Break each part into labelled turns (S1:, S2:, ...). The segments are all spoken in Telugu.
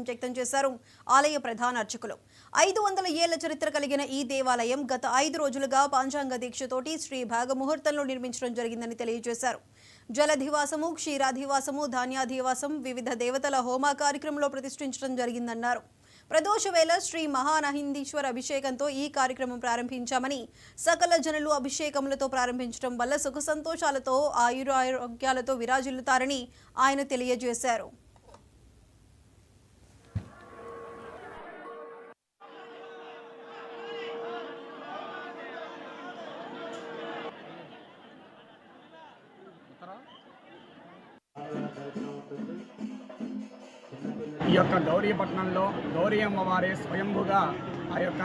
S1: వ్యక్తం చేశారు ఆలయ ప్రధాన అర్చకులు. 500 ఏళ్ల చరిత్ర కలిగిన ఈ దేవాలయం గత 5 రోజులుగా పంచాంగ దీక్షతోటి శ్రీ భాగముహూర్తంలో నిర్మించడం జరిగిందని తెలియజేశారు. జలధివాసము, క్షీరాధివాసము, ధాన్యాధివాసం, వివిధ దేవతల హోమ కార్యక్రమంలో ప్రతిష్ఠించడం జరిగిందన్నారు. ప్రదోష వేళ శ్రీ మహానహిందీశ్వర అభిషేకంతో ఈ కార్యక్రమం ప్రారంభించామని, సకల జనులు అభిషేకములతో ప్రారంభించడం వల్ల సుఖ సంతోషాలతో ఆయురారోగ్యాలతో విరాజిల్లుతారని ఆయన తెలియజేశారు.
S2: ఈ యొక్క గౌరీపట్నంలో గౌరీ అమ్మవారే స్వయంభుగా ఆ యొక్క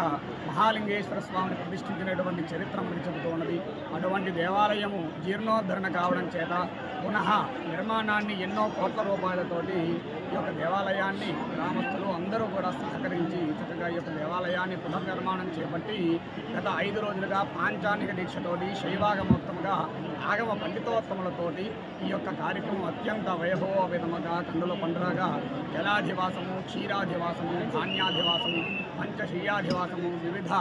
S2: మహాలింగేశ్వర స్వామిని ప్రతిష్ఠించినటువంటి చరిత్ర మనకి చెబుతూ ఉన్నది. అటువంటి దేవాలయము జీర్ణోద్ధరణ కావడం చేత పునః నిర్మాణాన్ని ఎన్నో కోట్ల రూపాయలతోటి ఈ యొక్క దేవాలయాన్ని గ్రామస్తులు అందరూ కూడా సహకరించి చక్కగా ఈ యొక్క దేవాలయాన్ని పునర్నిర్మాణం చేపట్టి గత 5 రోజులుగా పాంచానిక దీక్షతోటి శైవాగమోత్తముగా ఆగమ పండితోత్తములతోటి ఈ యొక్క కార్యక్రమం అత్యంత వైభవోపేతముగా కన్నుల పండుగగా జలాధివాసము, క్షీరాధివాసము, ధాన్యాధివాసము, పంచశయ్యాధివాసము, వివిధ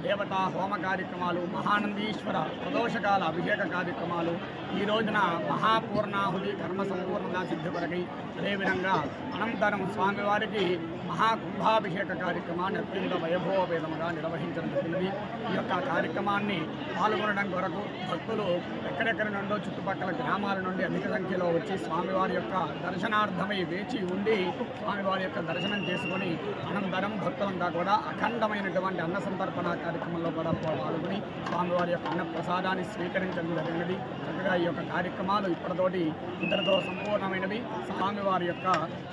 S2: దేవతా హోమ కార్యక్రమాలు, మహానందీశ్వర ప్రదోషకాల అభిషేక కార్యక్రమాలు, ఈ రోజున మహాపూర్ణాహుతి కర్మ సంపూర్ణత సిద్ధి కొరకై, అదేవిధంగా అనంతరం స్వామివారికి మహాకుంభాభిషేక కార్యక్రమాన్ని అత్యంత వైభవోపేతముగా నిర్వహించడం జరిగినది. ఈ యొక్క కార్యక్రమాన్ని పాల్గొనడం కొరకు భక్తులు ఎక్కడెక్కడి నుండో చుట్టుపక్కల గ్రామాల నుండి అధిక సంఖ్యలో వచ్చి స్వామివారి యొక్క దర్శనార్థమై వేచి ఉండి స్వామివారి యొక్క దర్శనం చేసుకొని అనంతరం భక్తులంతా కూడా అఖండమైనటువంటి అన్న సంతర్పణ కార్యక్రమంలో కూడా పాల్గొని స్వామివారి యొక్క అన్న ప్రసాదాన్ని స్వీకరించడం జరిగినది. చక్కగా ఈ యొక్క కార్యక్రమాలు ఇప్పటితోటి ఇంతటితో సంపూర్ణమైనవి. స్వామివారి యొక్క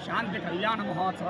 S2: శాంతి కళ్యాణ మహోత్సవ